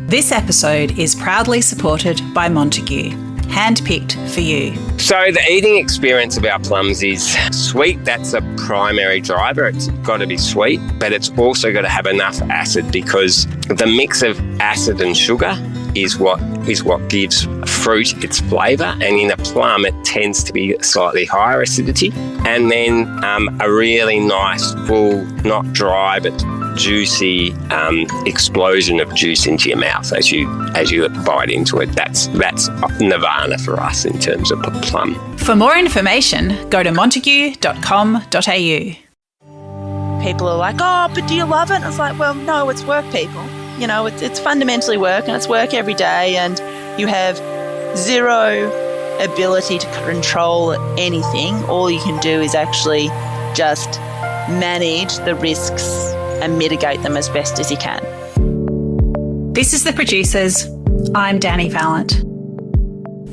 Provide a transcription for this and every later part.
This episode is proudly supported by Montague, handpicked for you. So the eating experience of our plums is sweet. That's a primary driver. It's got to be sweet, but it's also got to have enough acid, because the mix of acid and sugar is what gives fruit its flavour. And in a plum, it tends to be slightly higher acidity. And then a really nice, full, not dry, but juicy explosion of juice into your mouth as you bite into it. That's nirvana for us in terms of plum. For more information, go to montague.com.au. People are like, oh, but do you love it? And it's like, well, no, it's work, people. You know, it's fundamentally work, and it's work every day, and you have zero ability to control anything. All you can do is actually just manage the risks and mitigate them as best as you can. This is The Producers. I'm Dani Valent.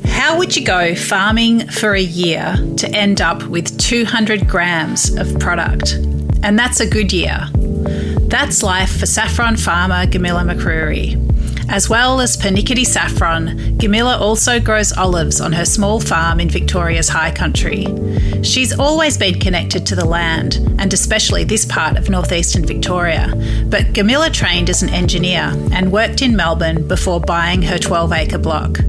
How would you go farming for a year to end up with 200 grams of product? And that's a good year. That's life for saffron farmer Gamila MacRury. As well as pernickety saffron, Gamila also grows olives on her small farm in Victoria's high country. She's always been connected to the land, and especially this part of northeastern Victoria, but Gamila trained as an engineer and worked in Melbourne before buying her 12-acre block.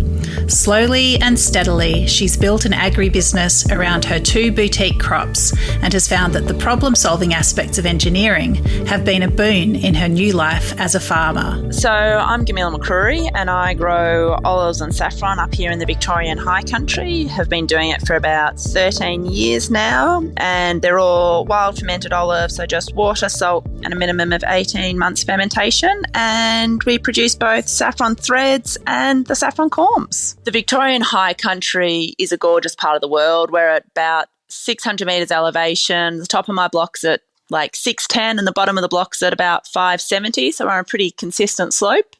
Slowly and steadily, she's built an agribusiness around her 2 boutique crops and has found that the problem-solving aspects of engineering have been a boon in her new life as a farmer. So I'm Gamila MacRury, and I grow olives and saffron up here in the Victorian high country. Have been doing it for about 13 years now, and they're all wild fermented olives, so just water, salt and a minimum of 18 months fermentation, and we produce both saffron threads and the saffron corms. The Victorian high country is a gorgeous part of the world. We're at about 600 metres elevation. The top of my block's at like 610 and the bottom of the block's at about 570, so we're on a pretty consistent slope.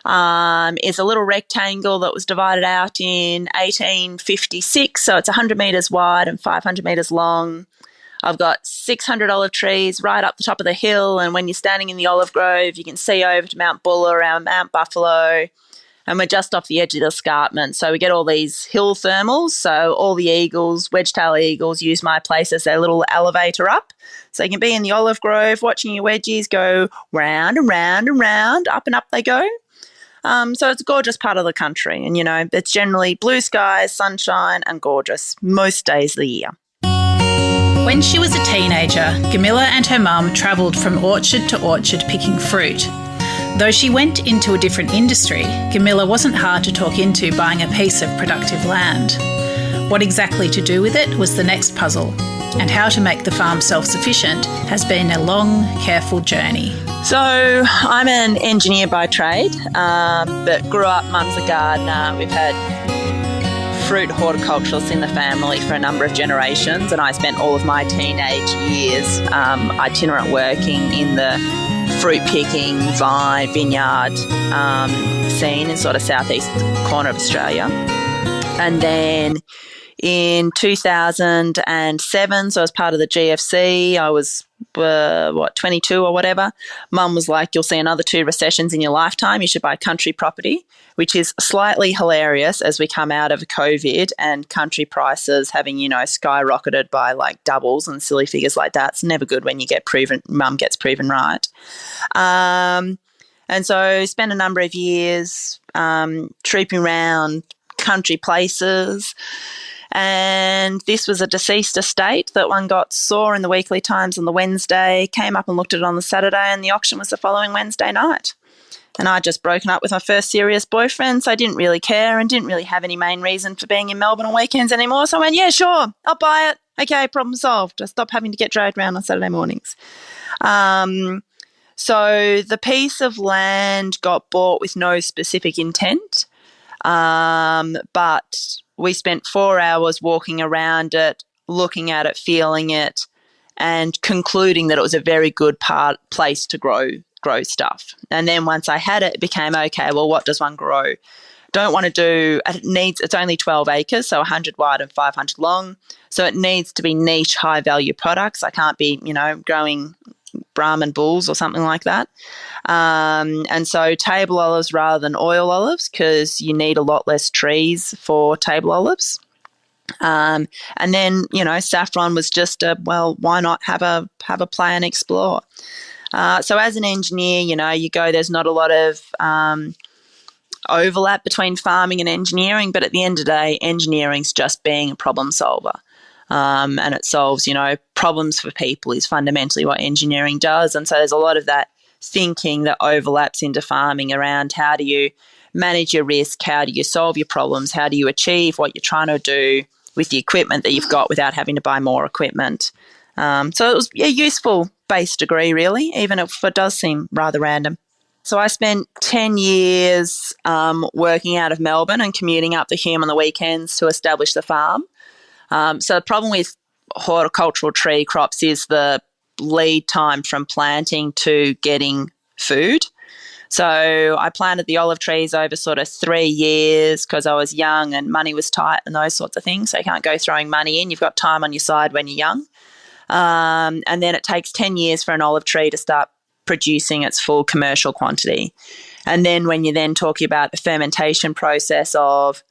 It's a little rectangle that was divided out in 1856, so it's 100 metres wide and 500 metres long. I've got 600 olive trees right up the top of the hill, and when you're standing in the olive grove, you can see over to Mount Buller, around Mount Buffalo, and we're just off the edge of the escarpment. So we get all these hill thermals, so all the eagles, wedge-tail eagles, use my place as their little elevator up. So you can be in the olive grove watching your wedgies go round and round and round, up and up they go. So it's a gorgeous part of the country, and, you know, it's generally blue skies, sunshine and gorgeous most days of the year. When she was a teenager, Gamila and her mum travelled from orchard to orchard picking fruit. Though she went into a different industry, Gamila wasn't hard to talk into buying a piece of productive land. What exactly to do with it was the next puzzle, and how to make the farm self-sufficient has been a long, careful journey. So I'm an engineer by trade, but grew up, mum's a gardener. We've had fruit horticulturalists in the family for a number of generations, and I spent all of my teenage years itinerant working in the fruit picking, vine, vineyard scene in sort of southeast corner of Australia. And then in 2007, so as part of the GFC, I was 22 or whatever. Mum was like, you'll see another 2 recessions in your lifetime. You should buy country property, which is slightly hilarious as we come out of COVID and country prices having, you know, skyrocketed by like doubles and silly figures like that. It's never good when you get proven, mum gets proven right. And so spent a number of years trooping around country places. And this was a deceased estate that one saw in the Weekly Times on the Wednesday, came up and looked at it on the Saturday, and the auction was the following Wednesday night. And I'd just broken up with my first serious boyfriend, so I didn't really care and didn't really have any main reason for being in Melbourne on weekends anymore. So I went, yeah, sure, I'll buy it. Okay, problem solved. I stopped having to get dragged around on Saturday mornings. So the piece of land got bought with no specific intent, but we spent 4 hours walking around it, looking at it, feeling it, and concluding that it was a very good place to grow stuff. And then once I had it, it became, okay, well, what does one grow? Don't want to do, it's only 12 acres, so 100 wide and 500 long. So it needs to be niche, high value products. I can't be, growing Brahman bulls or something like that. And so table olives rather than oil olives, because you need a lot less trees for table olives. And then, saffron was just why not have a play and explore? So as an engineer, you go, there's not a lot of overlap between farming and engineering, but at the end of the day, engineering's just being a problem solver. And it solves, problems for people is fundamentally what engineering does. And so there's a lot of that thinking that overlaps into farming around how do you manage your risk, how do you solve your problems, how do you achieve what you're trying to do with the equipment that you've got without having to buy more equipment. So it was a useful base degree, really, even if it does seem rather random. So I spent 10 years working out of Melbourne and commuting up the Hume on the weekends to establish the farm. So the problem with horticultural tree crops is the lead time from planting to getting food. So I planted the olive trees over sort of 3 years because I was young and money was tight and those sorts of things. So you can't go throwing money in. You've got time on your side when you're young. And then it takes 10 years for an olive tree to start producing its full commercial quantity. And then when you're then talking about the fermentation process of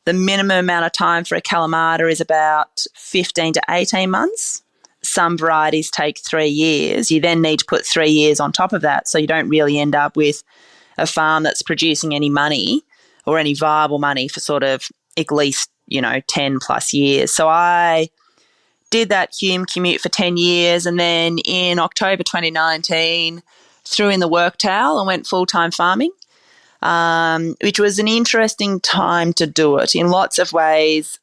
the minimum amount of time for a Kalamata is about 15 to 18 months. Some varieties take 3 years. You then need to put 3 years on top of that, so you don't really end up with a farm that's producing any money or any viable money for sort of at least, 10 plus years. So I did that Hume commute for 10 years, and then in October 2019 threw in the work towel and went full-time farming, which was an interesting time to do it. In lots of ways,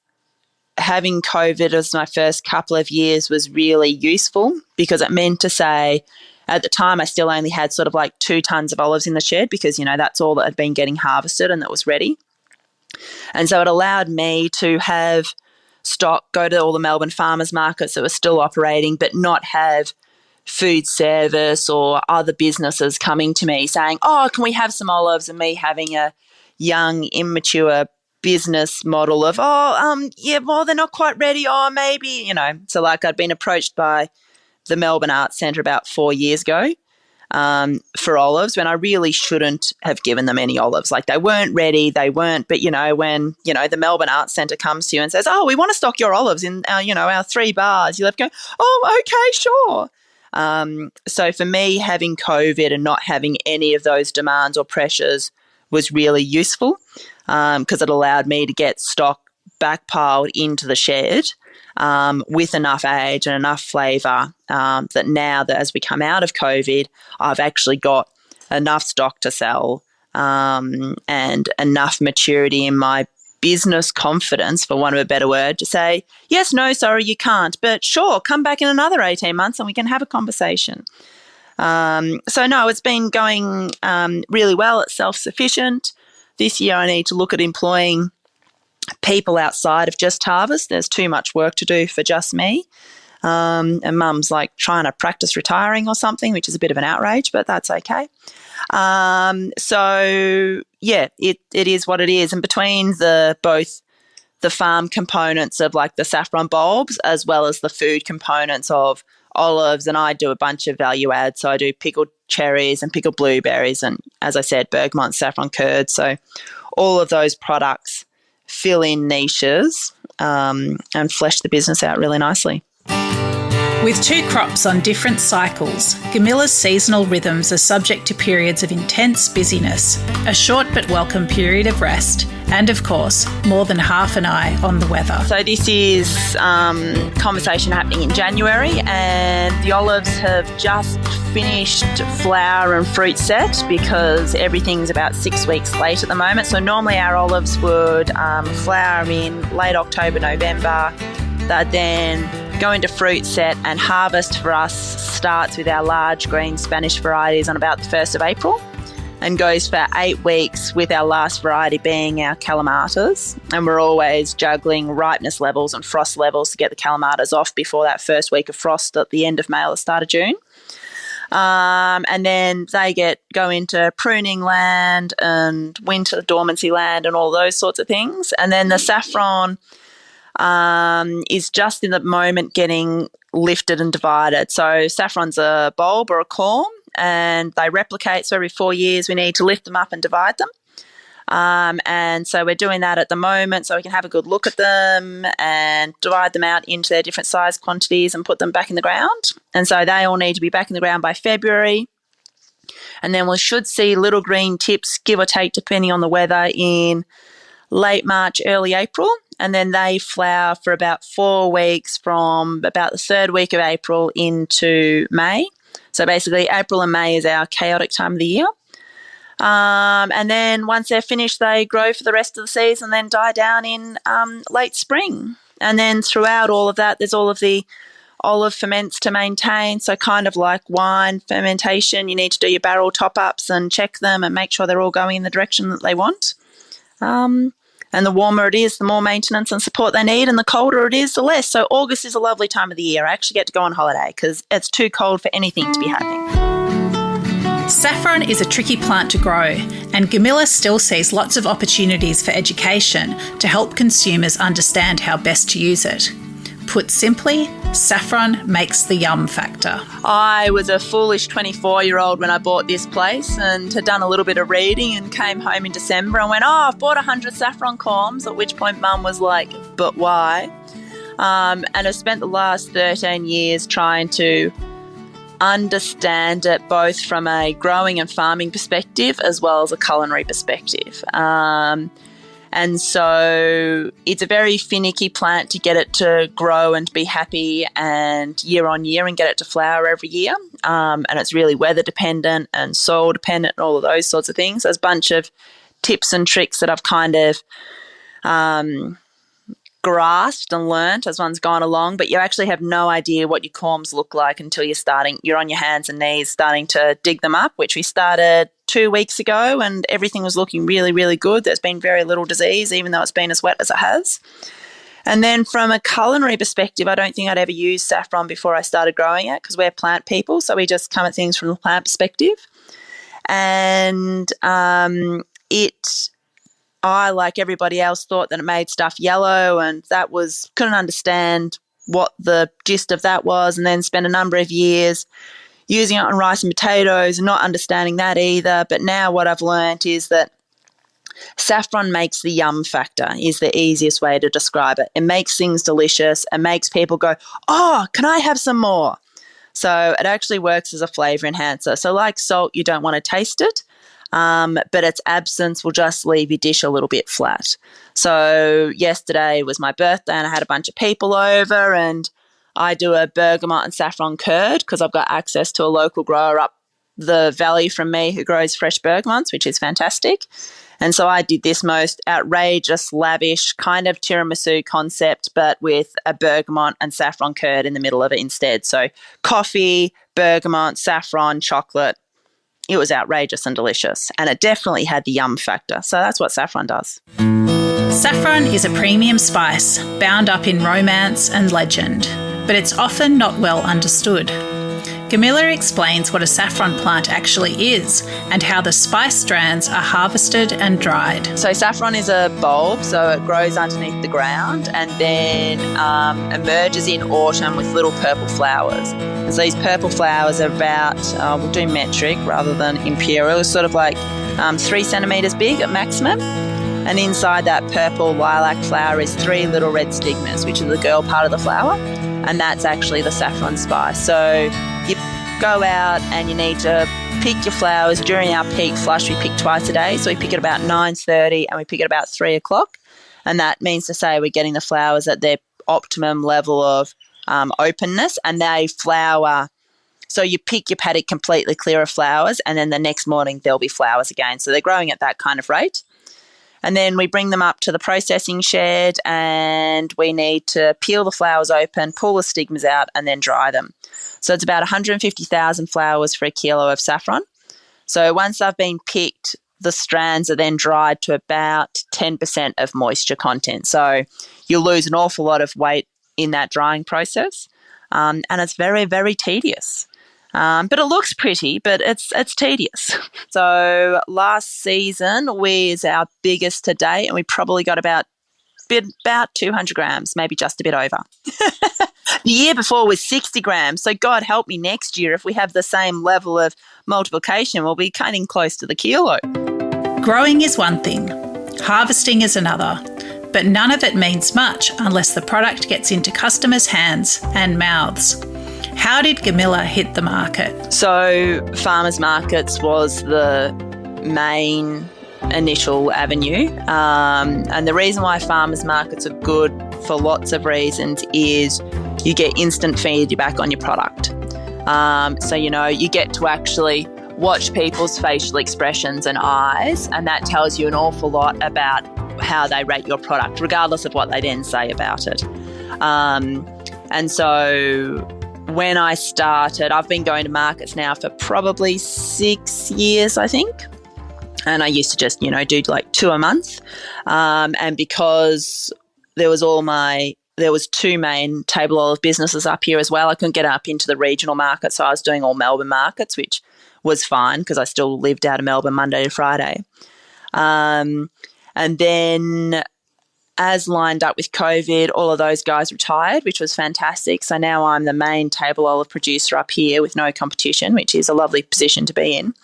having COVID as my first couple of years was really useful because it meant to say, at the time I still only had sort of like 2 tons of olives in the shed because, that's all that had been getting harvested and that was ready. And so it allowed me to have stock, go to all the Melbourne farmers markets that were still operating, but not have food service or other businesses coming to me saying, oh, can we have some olives? And me having a young, immature business model of, they're not quite ready, maybe, So like I'd been approached by the Melbourne Arts Centre about 4 years ago for olives when I really shouldn't have given them any olives. Like they weren't ready, but, when, the Melbourne Arts Centre comes to you and says, oh, we want to stock your olives in our, our 3 bars, you're left going, oh, okay, sure. So for me, having COVID and not having any of those demands or pressures was really useful because it allowed me to get stock backpiled into the shed with enough age and enough flavour that now that as we come out of COVID, I've actually got enough stock to sell and enough maturity in my business confidence, for want of a better word, to say, yes, no, sorry, you can't, but sure, come back in another 18 months and we can have a conversation. So no, it's been going really well. It's self-sufficient. This year I need to look at employing people outside of just harvest. There's too much work to do for just me. And Mum's like trying to practice retiring or something, which is a bit of an outrage, but that's okay. So yeah, it is what it is. And between both the farm components of like the saffron bulbs as well as the food components of olives, and I do a bunch of value add. So I do pickled cherries and pickled blueberries and, as I said, bergamot saffron curd. So all of those products fill in niches and flesh the business out really nicely. With 2 crops on different cycles, Gamila's seasonal rhythms are subject to periods of intense busyness, a short but welcome period of rest, and of course, more than half an eye on the weather. So this is conversation happening in January, and the olives have just finished flower and fruit set because everything's about 6 weeks late at the moment. So normally our olives would flower in late October, November. They'd then go into fruit set, and harvest for us starts with our large green Spanish varieties on about the 1st of April and goes for 8 weeks, with our last variety being our Kalamatas. And we're always juggling ripeness levels and frost levels to get the Kalamatas off before that first week of frost at the end of May or the start of June. And then they go into pruning land and winter dormancy land and all those sorts of things. And then the saffron is just in the moment getting lifted and divided. So saffron's a bulb or a corm, and they replicate. So every 4 years we need to lift them up and divide them. And so we're doing that at the moment so we can have a good look at them and divide them out into their different size quantities and put them back in the ground. And so they all need to be back in the ground by February. And then we should see little green tips, give or take, depending on the weather, in late March, early April. And then they flower for about 4 weeks from about the 3rd week of April into May. So basically April and May is our chaotic time of the year. And then once they're finished, they grow for the rest of the season, then die down in late spring. And then throughout all of that, there's all of the olive ferments to maintain. So kind of like wine fermentation, you need to do your barrel top-ups and check them and make sure they're all going in the direction that they want. And the warmer it is, the more maintenance and support they need, and the colder it is, the less. So August is a lovely time of the year. I actually get to go on holiday because it's too cold for anything to be happening. Saffron is a tricky plant to grow, and Gamila still sees lots of opportunities for education to help consumers understand how best to use it. Put simply, saffron makes the yum factor. I was a foolish 24-year-old when I bought this place and had done a little bit of reading and came home in December and went, I've bought 100 saffron corms, at which point Mum was like, but why? And I've spent the last 13 years trying to understand it both from a growing and farming perspective as well as a culinary perspective. And so it's a very finicky plant to get it to grow and be happy and year on year and get it to flower every year. And it's really weather dependent and soil dependent and all of those sorts of things. There's a bunch of tips and tricks that I've kind of grasped and learnt as one's gone along, but you actually have no idea what your corms look like until you're on your hands and knees starting to dig them up, which we started 2 weeks ago, and everything was looking really, really good. There's been very little disease, even though it's been as wet as it has. And then from a culinary perspective, I don't think I'd ever used saffron before I started growing it because we're plant people, so we just come at things from the plant perspective. And I, like everybody else, thought that it made stuff yellow, and couldn't understand what the gist of that was, and then spent a number of years using it on rice and potatoes and not understanding that either. But now what I've learnt is that saffron makes the yum factor is the easiest way to describe it. It makes things delicious. It makes people go, oh, can I have some more? So it actually works as a flavour enhancer. So like salt, you don't want to taste it. But its absence will just leave your dish a little bit flat. So yesterday was my birthday and I had a bunch of people over, and I do a bergamot and saffron curd because I've got access to a local grower up the valley from me who grows fresh bergamots, which is fantastic. And so I did this most outrageous, lavish kind of tiramisu concept, but with a bergamot and saffron curd in the middle of it instead. So coffee, bergamot, saffron, chocolate. It was outrageous and delicious, and it definitely had the yum factor. So that's what saffron does. Saffron is a premium spice bound up in romance and legend, but it's often not well understood. Gamila explains what a saffron plant actually is and how the spice strands are harvested and dried. So saffron is a bulb, so it grows underneath the ground and then emerges in autumn with little purple flowers. And so these purple flowers are about, we'll do metric rather than imperial, sort of like 3 centimetres big at maximum. And inside that purple lilac flower is 3 little red stigmas, which is the girl part of the flower, and that's actually the saffron spice. So you go out and you need to pick your flowers. During our peak flush, we pick twice a day. So we pick at about 9:30 and we pick at about 3 o'clock. And that means to say we're getting the flowers at their optimum level of openness, and they flower. So you pick your paddock completely clear of flowers, and then the next morning there'll be flowers again. So they're growing at that kind of rate. And then we bring them up to the processing shed and we need to peel the flowers open, pull the stigmas out and then dry them. So it's about 150,000 flowers for a kilo of saffron. So once they've been picked, the strands are then dried to about 10% of moisture content. So you'll lose an awful lot of weight in that drying process, and it's very, very tedious. But it looks pretty, but it's tedious. So last season was our biggest to date, and we probably got about 200 grams, maybe just a bit over. The year before was 60 grams. So God help me next year if we have the same level of multiplication, we'll be cutting close to the kilo. Growing is one thing, harvesting is another, but none of it means much unless the product gets into customers' hands and mouths. How did Gamila hit the market? So farmers markets was the main initial avenue. And the reason why farmers markets are good for lots of reasons is you get instant feedback on your product. So, you get to actually watch people's facial expressions and eyes, and that tells you an awful lot about how they rate your product, regardless of what they then say about it. And so when I started, I've been going to markets now for probably 6 years, I think. And I used to just, do like 2 a month. And because there was 2 main table olive businesses up here as well, I couldn't get up into the regional market. So I was doing all Melbourne markets, which was fine because I still lived out of Melbourne Monday to Friday. And then as lined up with COVID, all of those guys retired, which was fantastic. So now I'm the main table olive producer up here with no competition, which is a lovely position to be in.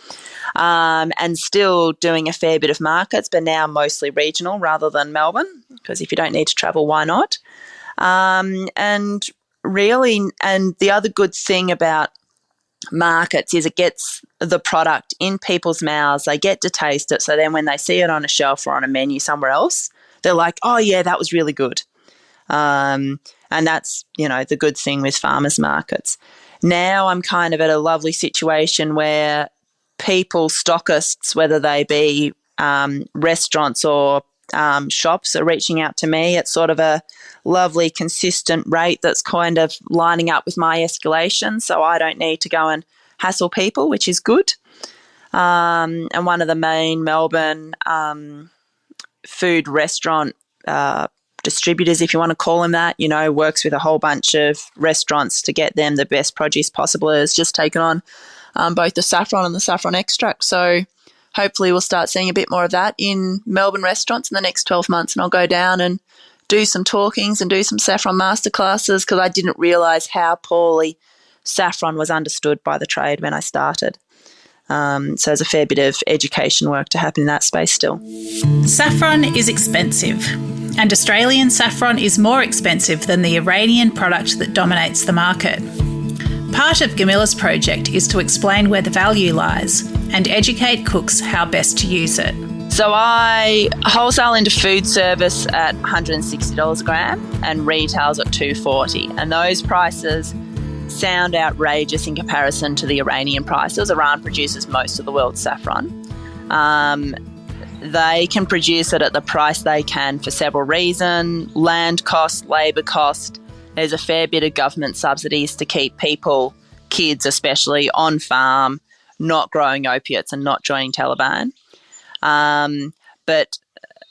And still doing a fair bit of markets, but now mostly regional rather than Melbourne, because if you don't need to travel, why not? And the other good thing about markets is it gets the product in people's mouths. They get to taste it. So then when they see it on a shelf or on a menu somewhere else, they're like, oh yeah, that was really good. And that's, the good thing with farmers markets. Now I'm kind of at a lovely situation where people, stockists, whether they be restaurants or shops, are reaching out to me at sort of a lovely consistent rate that's kind of lining up with my escalation, so I don't need to go and hassle people, which is good. And one of the main Melbourne food restaurant distributors, if you want to call them that, works with a whole bunch of restaurants to get them the best produce possible, has just taken on both the saffron and the saffron extract. So hopefully we'll start seeing a bit more of that in Melbourne restaurants in the next 12 months, and I'll go down and do some talkings and do some saffron masterclasses, because I didn't realise how poorly saffron was understood by the trade when I started. So there's a fair bit of education work to happen in that space still. Saffron is expensive, and Australian saffron is more expensive than the Iranian product that dominates the market. Part of Gamila's project is to explain where the value lies and educate cooks how best to use it. So I wholesale into food service at $160 a gram and retails at $240, and those prices sound outrageous in comparison to the Iranian prices. Iran produces most of the world's saffron. They can produce it at the price they can for several reasons: land cost, labour cost. There's a fair bit of government subsidies to keep people, kids especially, on farm, not growing opiates and not joining Taliban. But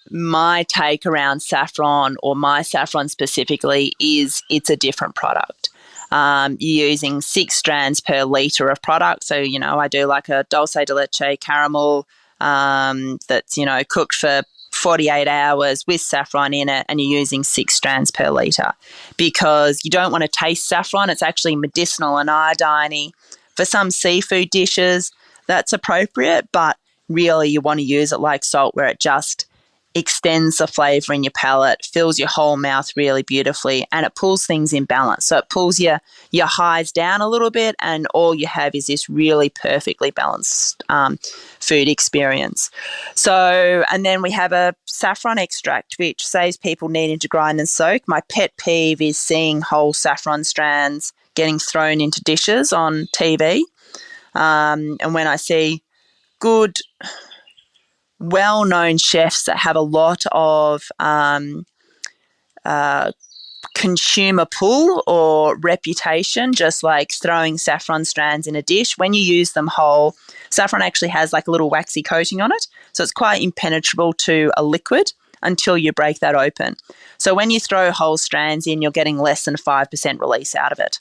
my take around saffron, or my saffron specifically, is it's a different product. You're using 6 strands per litre of product. So, I do like a dulce de leche caramel that's, cooked for 48 hours with saffron in it, and you're using 6 strands per litre, because you don't want to taste saffron. It's actually medicinal and iodine. For some seafood dishes, that's appropriate, but really you want to use it like salt, where it just extends the flavour in your palate, fills your whole mouth really beautifully, and it pulls things in balance. So it pulls your highs down a little bit, and all you have is this really perfectly balanced food experience. So, and then we have a saffron extract, which saves people needing to grind and soak. My pet peeve is seeing whole saffron strands getting thrown into dishes on TV. And when I see good, well-known chefs that have a lot of consumer pull or reputation, just like throwing saffron strands in a dish, when you use them whole, saffron actually has like a little waxy coating on it, so it's quite impenetrable to a liquid until you break that open. So when you throw whole strands in, you're getting less than 5% release out of it.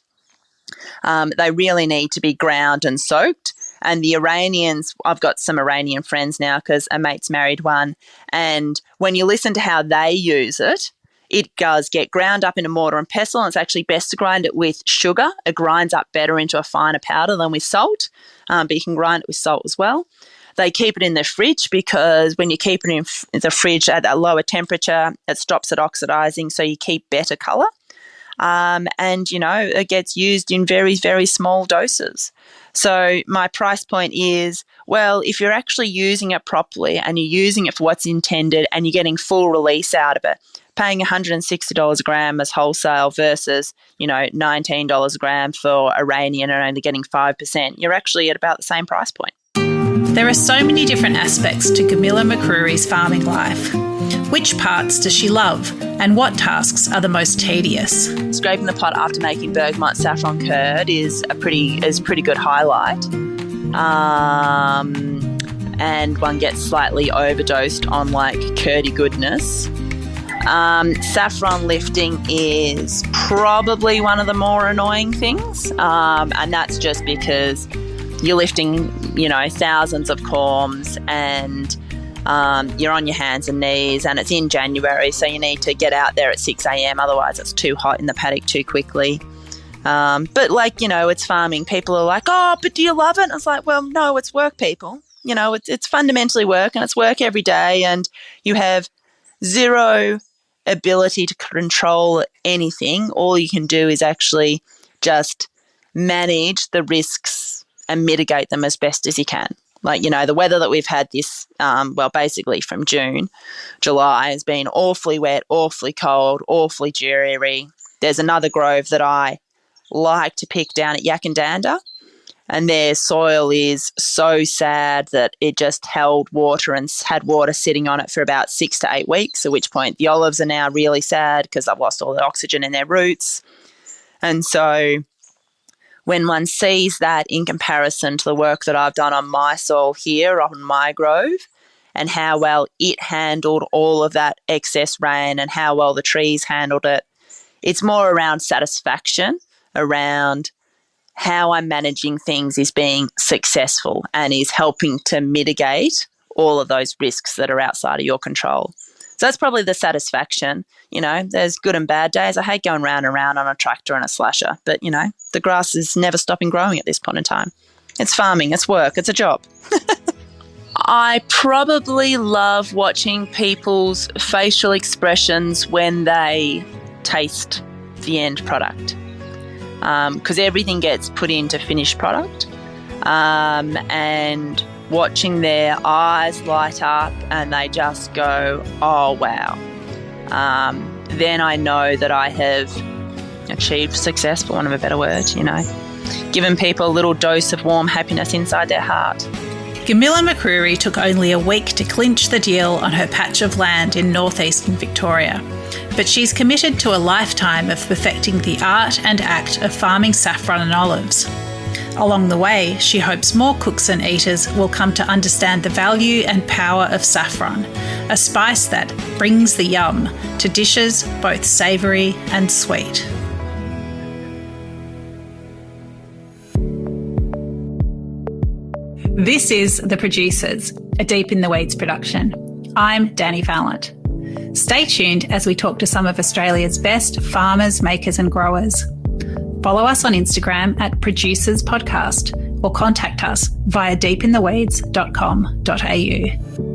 They really need to be ground and soaked. And the Iranians, I've got some Iranian friends now because a mate's married one, and when you listen to how they use it, It does get ground up in a mortar and pestle, and it's actually best to grind it with sugar. It grinds up better into a finer powder than with salt, but you can grind it with salt as well. They keep it in the fridge because when you keep it in the fridge at a lower temperature, it stops it oxidizing, so you keep better colour. And, you know, it gets used in very, very small doses. So my price point is, well, if you're actually using it properly and you're using it for what's intended and you're getting full release out of it, paying $160 a gram as wholesale versus, you know, $19 a gram for Iranian and only getting 5%, you're actually at about the same price point. There are so many different aspects to Gamila MacRury's farming life. Which parts does she love, and what tasks are the most tedious? Scraping the pot after making bergamot saffron curd is a pretty good highlight, and one gets slightly overdosed on like curdy goodness. Saffron lifting is probably one of the more annoying things, and that's just because you're lifting, you know, thousands of corms and you're on your hands and knees, and it's in January, so you need to get out there at 6 a.m, otherwise it's too hot in the paddock too quickly. But like, you know, it's farming. People are like, oh, but do you love it? And it's like, well, no, it's work, people. You know, it's fundamentally work, and it's work every day, and you have zero ability to control anything. All you can do is actually just manage the risks and mitigate them as best as you can. Like, you know, the weather that we've had this, basically from July has been awfully wet, awfully cold, awfully dreary. There's another grove that I like to pick down at Yakandanda, and their soil is so sad that it just held water and had water sitting on it for about 6 to 8 weeks, at which point the olives are now really sad because they've lost all the oxygen in their roots. And so when one sees that in comparison to the work that I've done on my soil here on my grove and how well it handled all of that excess rain and how well the trees handled it, it's more around satisfaction, around how I'm managing things is being successful and is helping to mitigate all of those risks that are outside of your control. So that's probably the satisfaction. You know, there's good and bad days. I hate going round and round on a tractor and a slasher, but, you know, the grass is never stopping growing at this point in time. It's farming, it's work, it's a job. I probably love watching people's facial expressions when they taste the end product, because everything gets put into finished product, and watching their eyes light up and they just go, oh, wow. Then I know that I have achieved success, for want of a better word, you know, given people a little dose of warm happiness inside their heart. Gamila MacRury took only a week to clinch the deal on her patch of land in northeastern Victoria, but she's committed to a lifetime of perfecting the art and act of farming saffron and olives. Along the way, she hopes more cooks and eaters will come to understand the value and power of saffron, a spice that brings the yum to dishes both savoury and sweet. This is The Producers, a Deep in the Weeds production. I'm Dani Valent. Stay tuned as we talk to some of Australia's best farmers, makers and growers. Follow us on Instagram at Producers Podcast or contact us via deepintheweeds.com.au.